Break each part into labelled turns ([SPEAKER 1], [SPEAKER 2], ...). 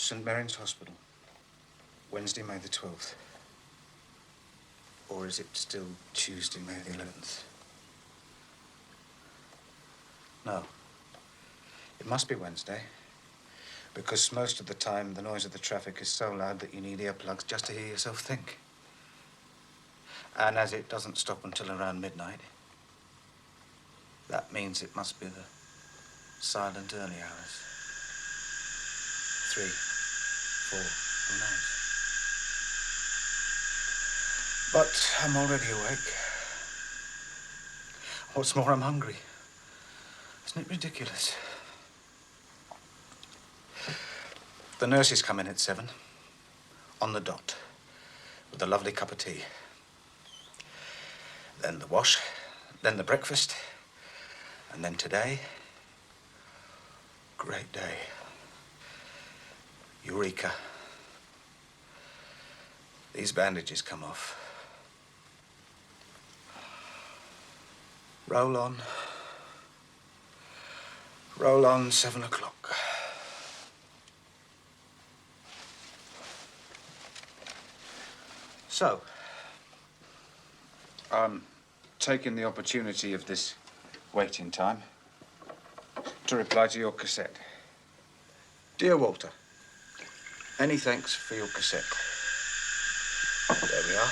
[SPEAKER 1] St. Mary's Hospital, Wednesday, May the 12th. Or is it still Tuesday, May the 11th? No. It must be Wednesday, because most of the time the noise of the traffic is so loud that you need earplugs just to hear yourself think. And as it doesn't stop until around midnight, that means it must be the silent early hours. 3, 4, who knows? But I'm already awake. What's more, I'm hungry. Isn't it ridiculous? The nurses come in at 7, on the dot, with a lovely cup of tea. Then the wash, then the breakfast, and then today, great day. Eureka. These bandages come off. Roll on. Roll on, 7 o'clock. So, I'm taking the opportunity of this waiting time to reply to your cassette. Dear Walter, many thanks for your cassette. There we are.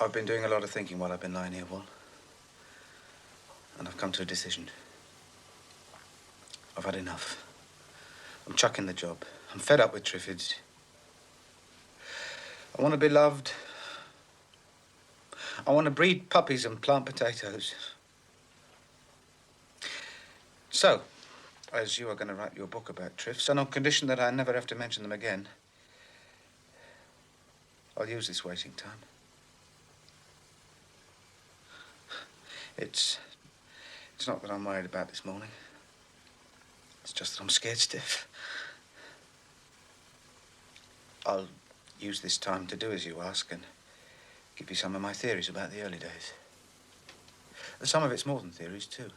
[SPEAKER 1] I've been doing a lot of thinking while I've been lying here, Wal. And I've come to a decision. I've had enough. I'm chucking the job. I'm fed up with Triffids. I want to be loved. I want to breed puppies and plant potatoes. So, as you are going to write your book about Triffs, and on condition that I never have to mention them again, I'll use this waiting time. It's not that I'm worried about this morning. It's just that I'm scared stiff. I'll use this time to do as you ask and give you some of my theories about the early days. Some of it's more than theories, too.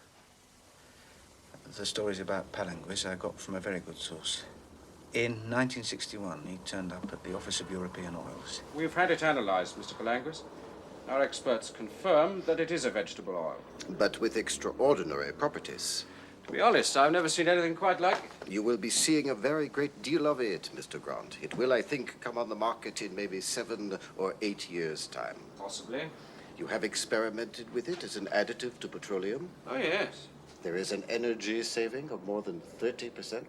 [SPEAKER 1] The stories about Palangues I got from a very good source. In 1961, he turned up at the Office of European Oils.
[SPEAKER 2] We've had it analysed, Mr. Palangues. Our experts confirm that it is a vegetable oil.
[SPEAKER 3] But with extraordinary properties.
[SPEAKER 2] To be honest, I've never seen anything quite like it.
[SPEAKER 3] You will be seeing a very great deal of it, Mr. Grant. It will, I think, come on the market in maybe 7 or 8 years' time.
[SPEAKER 2] Possibly.
[SPEAKER 3] You have experimented with it as an additive to petroleum?
[SPEAKER 2] Oh, yes.
[SPEAKER 3] There is an energy saving of more than 30%.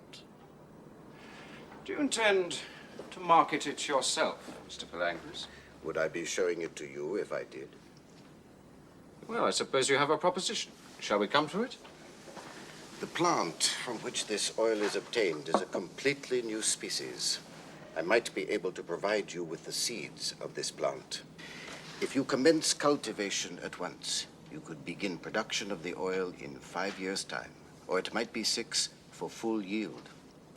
[SPEAKER 2] Do you intend to market it yourself, Mr. Palangues?
[SPEAKER 3] Would I be showing it to you if I did?
[SPEAKER 2] Well, I suppose you have a proposition. Shall we come to it?
[SPEAKER 3] The plant from which this oil is obtained is a completely new species. I might be able to provide you with the seeds of this plant. If you commence cultivation at once, you could begin production of the oil in 5 years' time, or it might be 6 for full yield.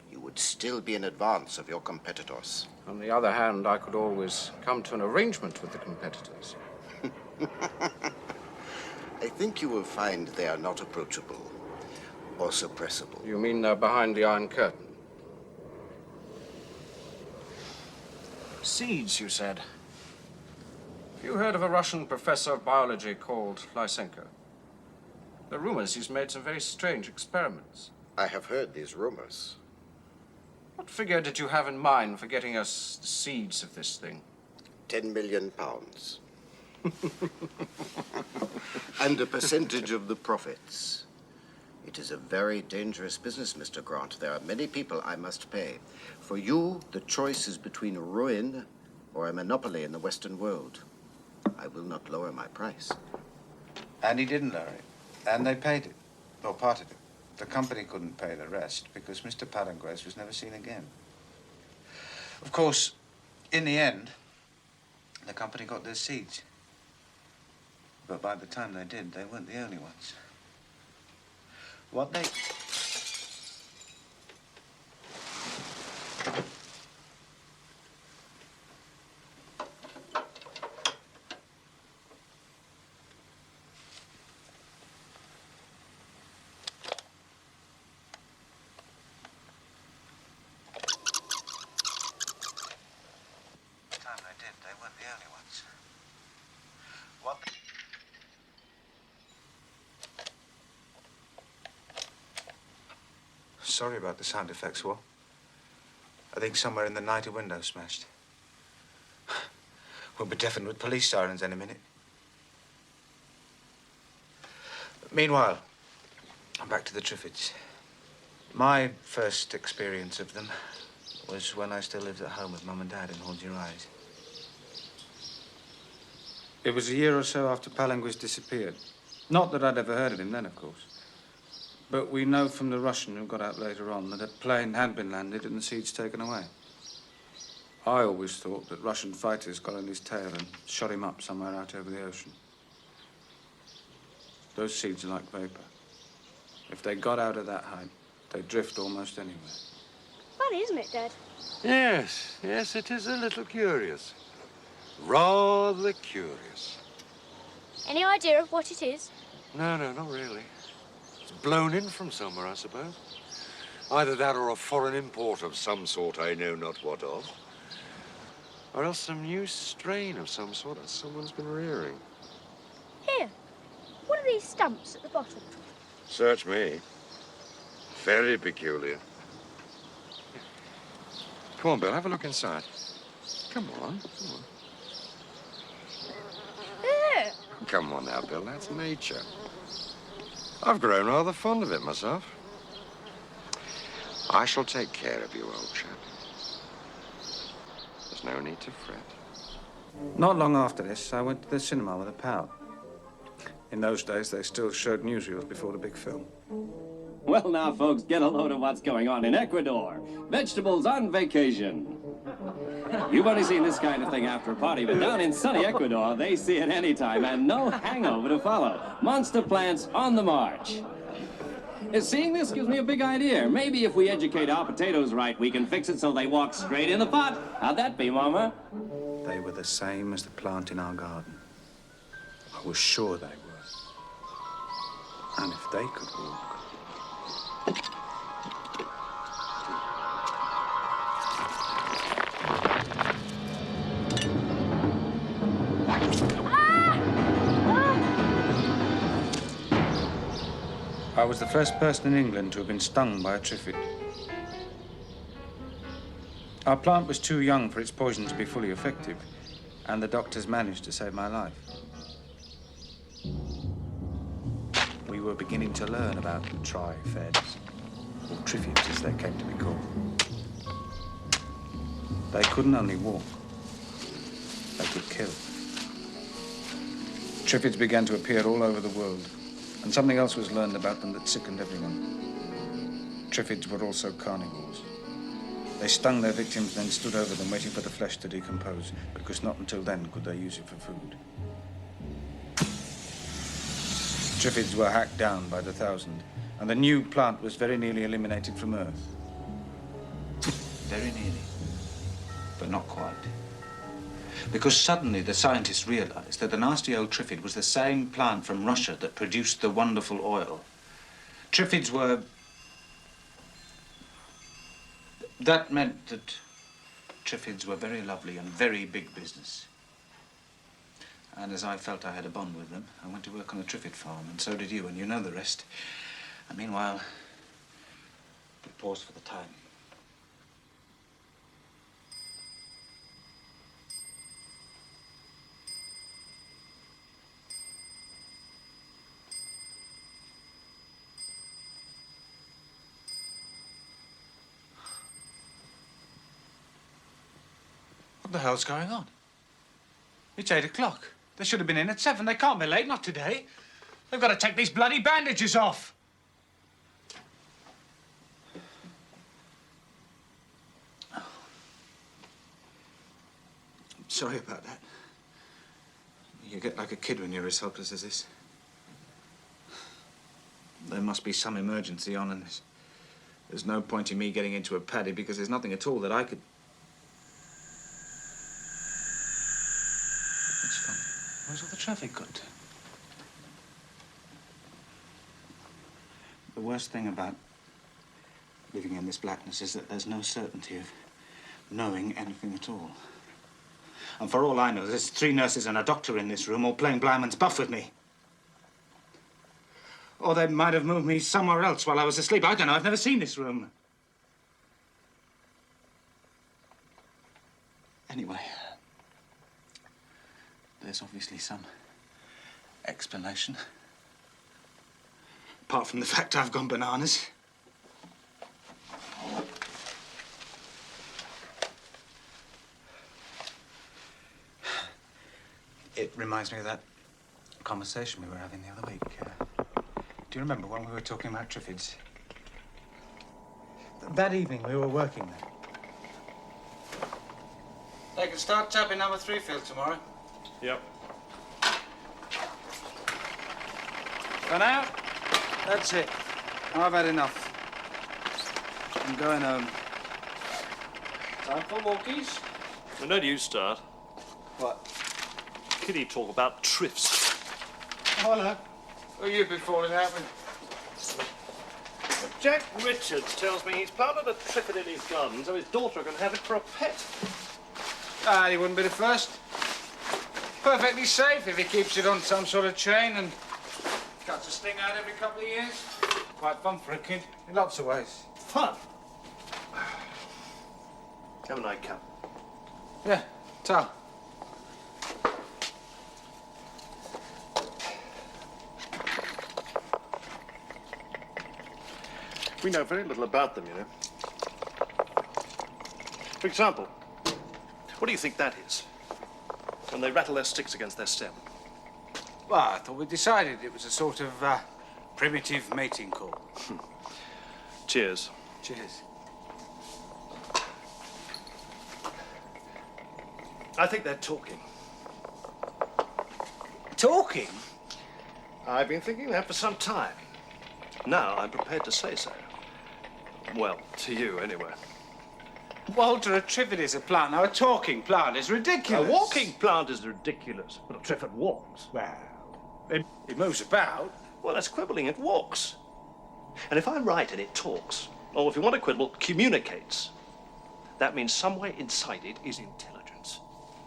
[SPEAKER 3] You would still be in advance of your competitors.
[SPEAKER 2] On the other hand, I could always come to an arrangement with the competitors.
[SPEAKER 3] I think you will find they are not approachable or suppressible.
[SPEAKER 2] You mean they're behind the Iron Curtain? Seeds, you said. Have you heard of a Russian professor of biology called Lysenko? There are rumors he's made some very strange experiments.
[SPEAKER 3] I have heard these rumors.
[SPEAKER 2] What figure did you have in mind for getting us the seeds of this thing?
[SPEAKER 3] 10 million pounds. And a percentage of the profits. It is a very dangerous business, Mr. Grant. There are many people I must pay. For you, the choice is between ruin or a monopoly in the Western world. I will not lower my price.
[SPEAKER 1] And he didn't lower it. And they paid it. Or part of it. The company couldn't pay the rest because Mr. Palangues was never seen again. Of course, in the end, the company got their seeds. But by the time they did, they weren't the only ones. What they... sorry about the sound effects, Wal. I think somewhere in the night a window smashed. We'll be deafened with police sirens any minute. Meanwhile, I'm back to the Triffids. My first experience of them was when I still lived at home with Mum and Dad in Hold Your Eyes. It was a year or so after Palangues disappeared. Not that I'd ever heard of him then, of course. But we know from the Russian who got out later on that a plane had been landed and the seeds taken away. I always thought that Russian fighters got on his tail and shot him up somewhere out over the ocean. Those seeds are like vapor. If they got out of that height, they'd drift almost anywhere.
[SPEAKER 4] Funny, isn't it, Dad?
[SPEAKER 5] Yes, yes, it is a little curious. Rather curious.
[SPEAKER 4] Any idea of what it is?
[SPEAKER 5] No, not really. It's blown in from somewhere, I suppose. Either that or a foreign import of some sort I know not what of. Or else some new strain of some sort that someone's been rearing.
[SPEAKER 4] Here. What are these stumps at the bottom?
[SPEAKER 5] Search me. Very peculiar. Come on, Bill, have a look inside. Come on.
[SPEAKER 4] There.
[SPEAKER 5] Come on now, Bill, that's nature. I've grown rather fond of it myself. I shall take care of you, old chap. There's no need to fret.
[SPEAKER 1] Not long after this, I went to the cinema with a pal. In those days, they still showed newsreels before the big film.
[SPEAKER 6] Well, now, folks, get a load of what's going on in Ecuador. Vegetables on vacation. You've only seen this kind of thing after a party, but down in sunny Ecuador, they see it anytime, and no hangover to follow. Monster plants on the march. Seeing this gives me a big idea. Maybe if we educate our potatoes right, we can fix it so they walk straight in the pot. How'd that be, Mama?
[SPEAKER 1] They were the same as the plant in our garden. I was sure they were. And if they could walk... I was the first person in England to have been stung by a Triffid. Our plant was too young for its poison to be fully effective, and the doctors managed to save my life. We were beginning to learn about Triffids, or Triffids as they came to be called. They couldn't only walk, they could kill. Triffids began to appear all over the world, and something else was learned about them that sickened everyone. Triffids were also carnivores. They stung their victims, then stood over them, waiting for the flesh to decompose, because not until then could they use it for food. Triffids were hacked down by the thousand, and the new plant was very nearly eliminated from Earth. Very nearly, but not quite. Because suddenly the scientists realized that the nasty old Triffid was the same plant from Russia that produced the wonderful oil. Triffids were... That meant that Triffids were very lovely and very big business. And as I felt I had a bond with them, I went to work on a Triffid farm, and so did you, and you know the rest. And meanwhile, we paused for the time. What the hell's going on? It's 8 o'clock. They should have been in at 7. They can't be late, not today. They've got to take these bloody bandages off. Oh. I'm sorry about that. You get like a kid when you're as helpless as this. There must be some emergency on, and there's no point in me getting into a paddy because there's nothing at all that I could... It's funny. Where's all the traffic got to? The worst thing about living in this blackness is that there's no certainty of knowing anything at all. And for all I know, there's 3 nurses and a doctor in this room all playing blind man's buff with me.
[SPEAKER 7] Or they might have moved me somewhere else while I was asleep. I don't know. I've never seen this room. Anyway, there's obviously some explanation. Apart from the fact I've gone bananas. It reminds me of that conversation we were having the other week. Do you remember when we were talking about Triffids? That evening we were working there. They can start tapping number 3 field tomorrow.
[SPEAKER 2] Yep.
[SPEAKER 1] For now, that's it. I've had enough. I'm going home.
[SPEAKER 2] Time for walkies?
[SPEAKER 8] When did you start?
[SPEAKER 1] What?
[SPEAKER 8] Kitty talk about triffs.
[SPEAKER 1] Oh, hello. Who you been falling out with?
[SPEAKER 8] Jack Richards tells me he's planted a triffid in his garden so his daughter can have it for a pet.
[SPEAKER 1] Ah, he wouldn't be the first. Perfectly safe if he keeps it on some sort of chain and cuts a sting out every couple of years. Quite fun for a kid, in lots of ways.
[SPEAKER 8] Fun. Have a nightcap.
[SPEAKER 1] Yeah, towel.
[SPEAKER 8] We know very little about them, you know. For example, what do you think that is? When they rattle their sticks against their stem.
[SPEAKER 1] Well, I thought we decided it was a sort of primitive mating call.
[SPEAKER 8] Cheers.
[SPEAKER 1] Cheers.
[SPEAKER 8] I think they're talking.
[SPEAKER 1] Talking?
[SPEAKER 8] I've been thinking that for some time. Now I'm prepared to say so. Well, to you, anyway.
[SPEAKER 1] Walter, a triffid is a plant. Now, a talking plant is
[SPEAKER 8] A
[SPEAKER 1] ridiculous.
[SPEAKER 8] walking plant is ridiculous, but a triffid walks.
[SPEAKER 1] Well, it moves about.
[SPEAKER 8] Well, that's quibbling. It walks. And if I'm right and it talks, or if you want to quibble, communicates, that means somewhere inside it is intelligence.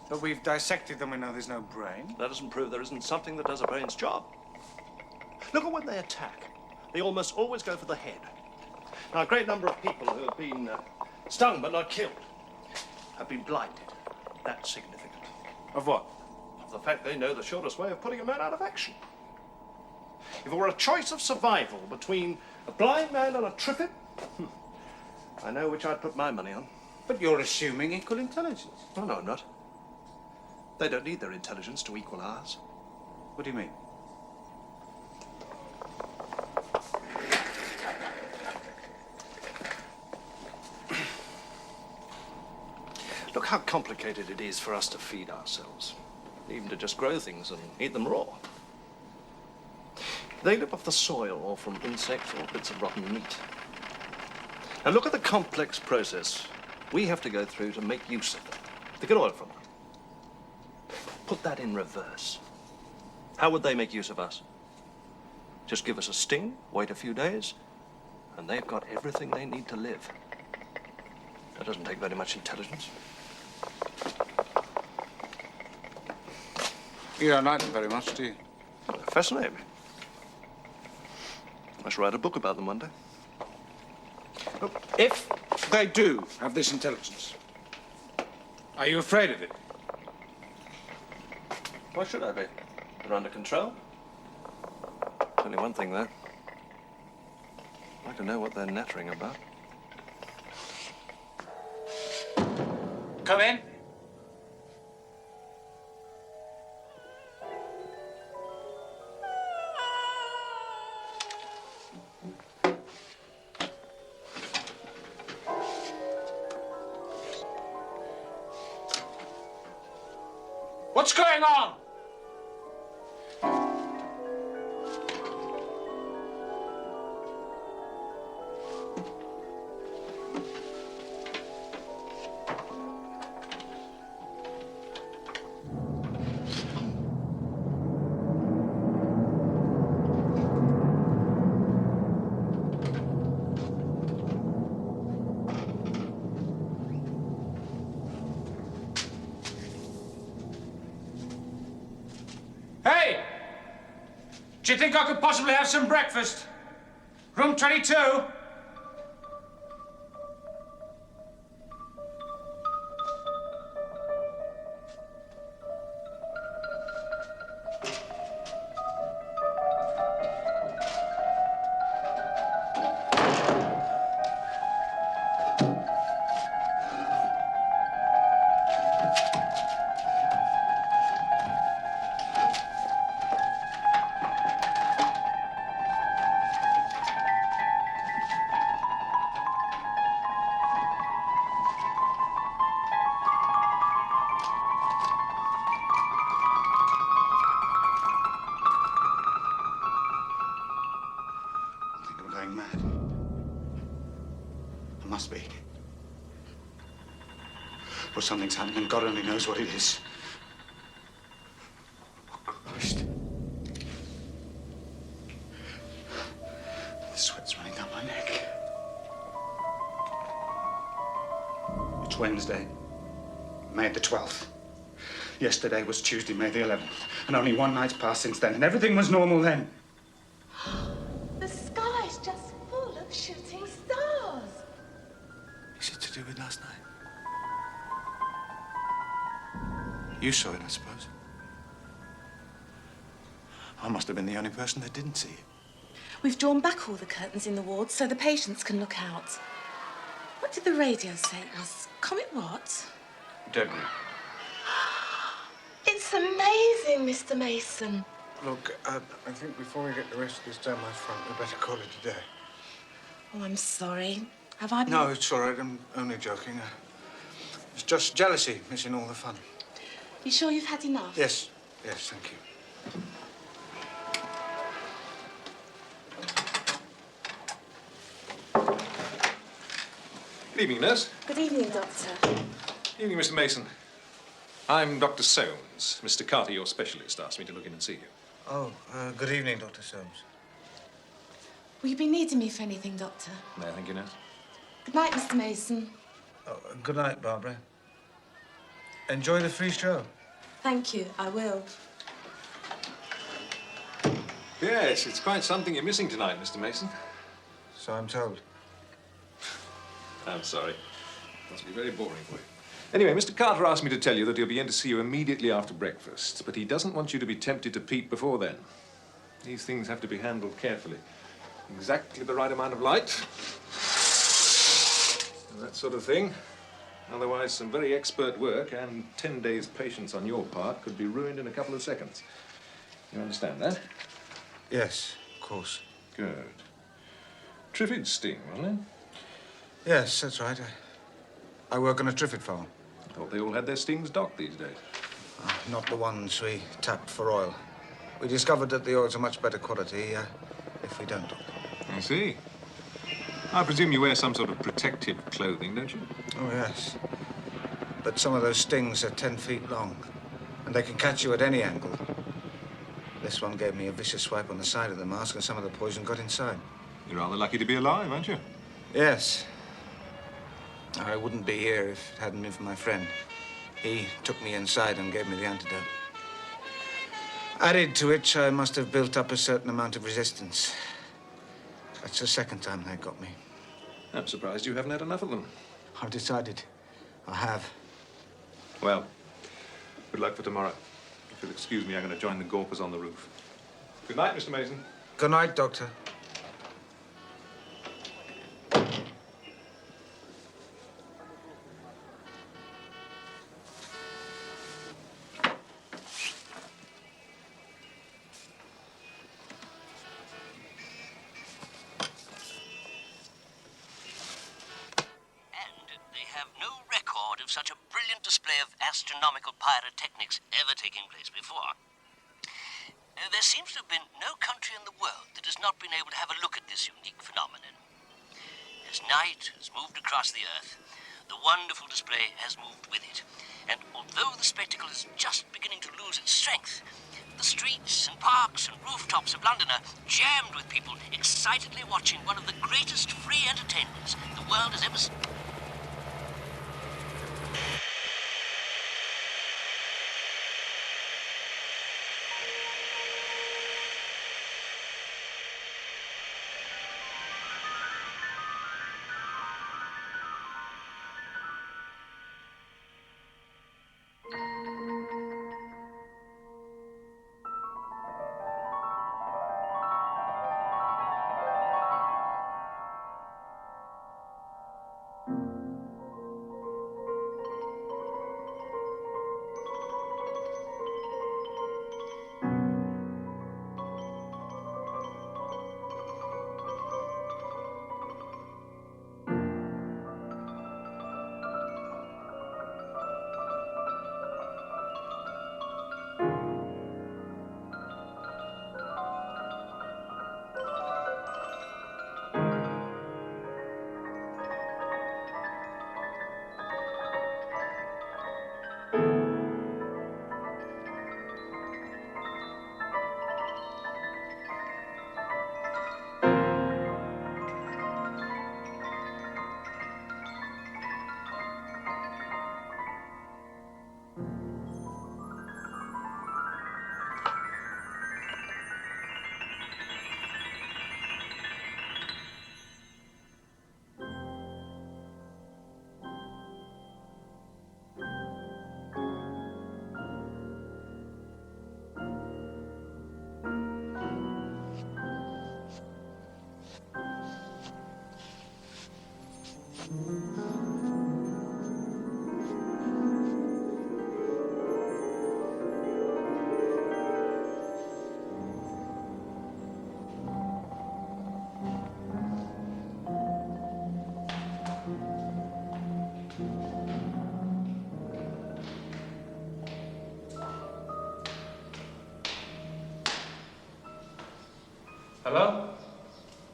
[SPEAKER 1] But we've dissected them. We know there's no brain.
[SPEAKER 8] That doesn't prove there isn't something that does a brain's job. Look at when they attack. They almost always go for the head. Now, a great number of people who have been stung but not killed have been blinded. That's significant.
[SPEAKER 1] Of what?
[SPEAKER 8] Of the fact they know the shortest way of putting a man out of action. If it were a choice of survival between a blind man and a triffid, I know which I'd put my money on.
[SPEAKER 1] But you're assuming equal intelligence.
[SPEAKER 8] Oh, no, I'm not. They don't need their intelligence to equal ours.
[SPEAKER 1] What do you mean?
[SPEAKER 8] Look how complicated it is for us to feed ourselves. Even to just grow things and eat them raw. They live off the soil or from insects or bits of rotten meat. And look at the complex process we have to go through to make use of them, to get oil from them. Put that in reverse. How would they make use of us? Just give us a sting, wait a few days, and they've got everything they need to live. That doesn't take very much intelligence.
[SPEAKER 1] You don't like them very much, do you?
[SPEAKER 8] They fascinate me. I should write a book about them one day.
[SPEAKER 1] Look, if they do have this intelligence, are you afraid of it?
[SPEAKER 8] Why should I be? They're under control. There's only one thing, though. I'd like to know what they're nattering about.
[SPEAKER 1] Come in. What's going on? Hey!
[SPEAKER 7] Do you think I could possibly have some breakfast? Room 22?
[SPEAKER 1] I think I'm going mad. I must be. Or something's happening. God only knows what it is. Oh, Christ. The sweat's running down my neck. It's Wednesday, May the 12th. Yesterday was Tuesday, May the 11th. And only one night's passed since then, and everything was normal then.
[SPEAKER 9] The sky's just full of shooting stars.
[SPEAKER 1] Is it to do with last night? You saw it, I suppose. I must have been the only person that didn't see it.
[SPEAKER 9] We've drawn back all the curtains in the ward so the patients can look out. What did the radio say it was? Comet what?
[SPEAKER 1] Debris.
[SPEAKER 9] It's amazing, Mr. Mason.
[SPEAKER 1] Look, I think before we get the rest of this down my front, we better call it a day.
[SPEAKER 9] Oh, I'm sorry. Have I been...
[SPEAKER 1] No, it's all right. I'm only joking. It's just jealousy, missing all the fun.
[SPEAKER 9] You sure you've had enough?
[SPEAKER 1] Yes. Yes, thank you.
[SPEAKER 10] Good evening, nurse.
[SPEAKER 9] Good evening, Doctor.
[SPEAKER 10] Good evening, Mr. Mason. I'm Dr. Soames. Mr. Carter, your specialist, asked me to look in and see you.
[SPEAKER 1] Oh, good evening, Dr. Soames.
[SPEAKER 9] Will you be needing me for anything, Doctor?
[SPEAKER 10] No, thank you, nurse.
[SPEAKER 9] Good night, Mr. Mason.
[SPEAKER 1] Oh, good night, Barbara. Enjoy the free show.
[SPEAKER 9] Thank you, I will.
[SPEAKER 10] Yes, it's quite something you're missing tonight, Mr. Mason.
[SPEAKER 1] So I'm told.
[SPEAKER 10] I'm sorry. Must be very boring for you. Anyway, Mr. Carter asked me to tell you that he'll be in to see you immediately after breakfast, but he doesn't want you to be tempted to peep before then. These things have to be handled carefully. Exactly the right amount of light. And that sort of thing. Otherwise, some very expert work and 10 days' patience on your part could be ruined in a couple of seconds. You understand that?
[SPEAKER 1] Yes, of course.
[SPEAKER 10] Good. Triffids sting, wasn't it?
[SPEAKER 1] Yes, that's right. I work on a Triffid farm.
[SPEAKER 10] I thought they all had their stings docked these days.
[SPEAKER 1] Not the ones we tapped for oil. We discovered that the oils are much better quality if we don't dock them.
[SPEAKER 10] I see. I presume you wear some sort of protective clothing, don't you?
[SPEAKER 1] Oh, yes. But some of those stings are 10 feet long, and they can catch you at any angle. This one gave me a vicious swipe on the side of the mask, and some of the poison got inside.
[SPEAKER 10] You're rather lucky to be alive, aren't you?
[SPEAKER 1] Yes. I wouldn't be here if it hadn't been for my friend. He took me inside and gave me the antidote. Added to which, I must have built up a certain amount of resistance. That's the second time they got me.
[SPEAKER 10] I'm surprised you haven't had enough of them.
[SPEAKER 1] I've decided. I have.
[SPEAKER 10] Well, good luck for tomorrow. If you'll excuse me, I'm going to join the Gawpers on the roof. Good night, Mr. Mason.
[SPEAKER 1] Good night, Doctor.
[SPEAKER 11] Such a brilliant display of astronomical pyrotechnics ever taking place before. There seems to have been no country in the world that has not been able to have a look at this unique phenomenon. As night has moved across the Earth, the wonderful display has moved with it. And although the spectacle is just beginning to lose its strength, the streets and parks and rooftops of London are jammed with people excitedly watching one of the greatest free entertainments the world has ever seen.
[SPEAKER 7] Hello?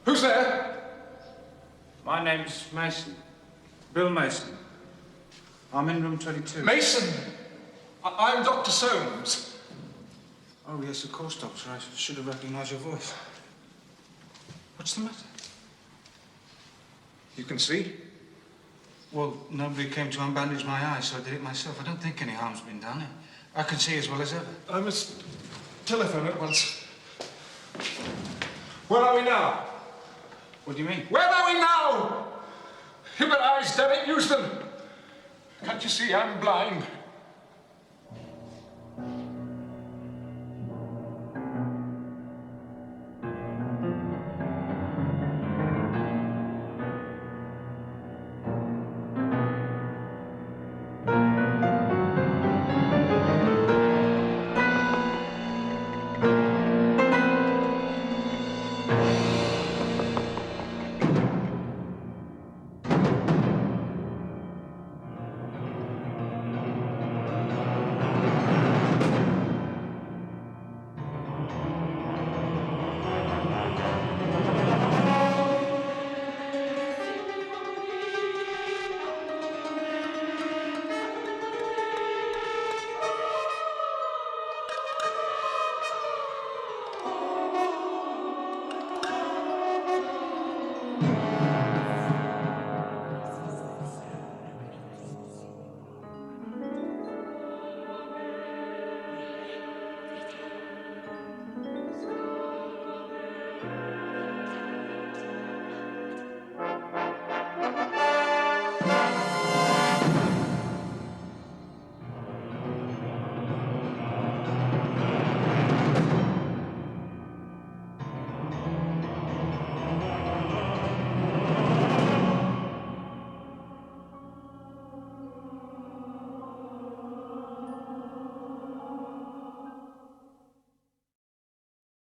[SPEAKER 10] Who's there?
[SPEAKER 7] My name's Mason. Bill Mason. I'm in room 22.
[SPEAKER 10] Mason! I'm Dr. Soames.
[SPEAKER 7] Oh, yes, of course, Doctor. I should have recognized your voice. What's the matter?
[SPEAKER 10] You can see?
[SPEAKER 7] Well, nobody came to unbandage my eyes, so I did it myself. I don't think any harm's been done. I can see as well as ever.
[SPEAKER 10] I must telephone at once. Where are we now?
[SPEAKER 7] What do you mean?
[SPEAKER 10] Where are we now? You've got eyes, damn it, use them. Can't you see I'm blind?